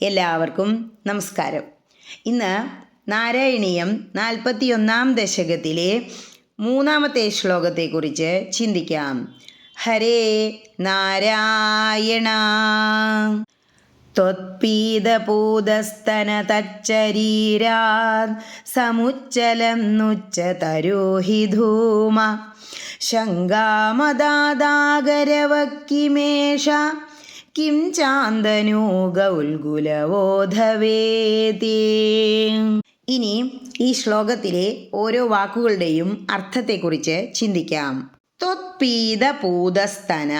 എല്ലാവർക്കും നമസ്കാരം. ഇന്ന് നാരായണീയം 41-ാം ദശകത്തിലെ 3-ാമത്തെ ശ്ലോകത്തെക്കുറിച്ച് ചിന്തിക്കാം. ഹരേ നാരായണ. ത്വത്പീതപൂതസ്തനതച്ചരീരാത് സമുജ്ജലം നുച്ഛതരോഹി ധൂമ ശങ്കാമദാദാഗരവക്കിമേഷ കിം ചാന്തനോ ഗൗൽഗുലവോധവേതി. ഇനി ഈ ശ്ലോകത്തിലെ ഓരോ വാക്കുകളുടെയും അർത്ഥത്തെക്കുറിച്ച് ചിന്തിക്കാം. ത്വത്പീതപൂതസ്തന,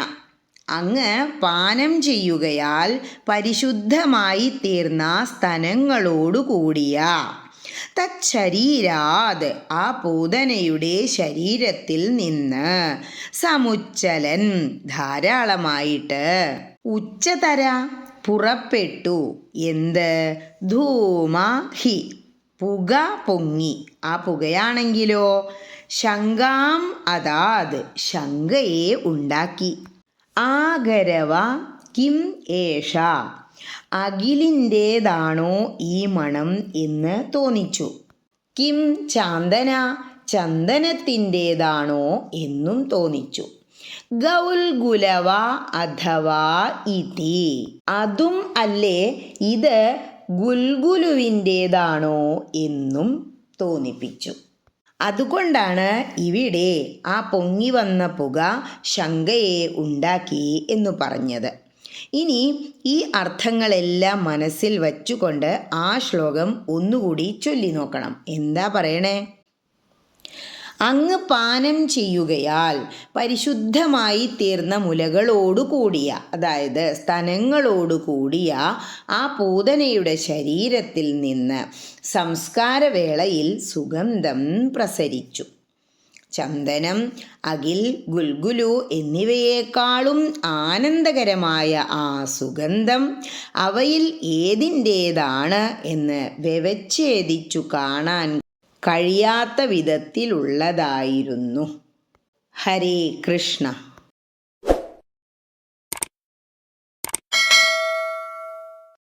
അങ്ങ് പാനം ചെയ്യുകയാൽ പരിശുദ്ധമായി തീർന്ന സ്തനങ്ങളോടുകൂടിയ. തച്ഛരീരാത്, ആ പൂതനയുടെ ശരീരത്തിൽ നിന്ന്. സമുജ്ജലൻ, ധാരാളമായിട്ട്. ഉച്ചതര, പുറപ്പെട്ടു. എന്ത്? ധൂമ ഹി, പുക പൊങ്ങി. ആ പുകയാണെങ്കിലോ ശങ്കാം അതാത്, ശങ്കയെ ഉണ്ടാക്കി. ആഗരവ കിം ഏഷ, അകിലിൻ്റേതാണോ ഈ മണം എന്ന് തോന്നിച്ചു. കിം ചാന്തന, ചന്ദനത്തിൻ്റേതാണോ എന്നും തോന്നിച്ചു. ഗൗൽഗുലവ അഥവാ ഇതി, അതും അല്ലേ ഇത് ഗുൽഗുലുവിൻ്റേതാണോ എന്നും തോന്നിപ്പിച്ചു. അതുകൊണ്ടാണ് ഇവിടെ ആ പൊങ്ങി വന്ന പുക ശങ്കയെ ഉണ്ടാക്കി എന്നു പറഞ്ഞത്. ഇനി ഈ അർത്ഥങ്ങളെല്ലാം മനസ്സിൽ വച്ചുകൊണ്ട് ആ ശ്ലോകം ഒന്നുകൂടി ചൊല്ലി നോക്കണം. എന്താ പറയണേ? അങ്ങ് പാനം ചെയ്യുകയാൽ പരിശുദ്ധമായി തീർന്ന മുലകളോടുകൂടിയ, അതായത് സ്തനങ്ങളോടുകൂടിയ ആ പൂതനയുടെ ശരീരത്തിൽ നിന്ന് സംസ്കാരവേളയിൽ സുഗന്ധം പ്രസരിച്ചു. ചന്ദനം, അകിൽ, ഗുൽഗുലു എന്നിവയേക്കാളും ആനന്ദകരമായ ആ സുഗന്ധം അവയിൽ ഏതിൻ്റേതാണ് എന്ന് വ്യവച്ഛേദിച്ചു കാണാൻ കഴിയാത്ത വിധത്തിലുള്ളതായിരുന്നു. ഹരേ കൃഷ്ണ.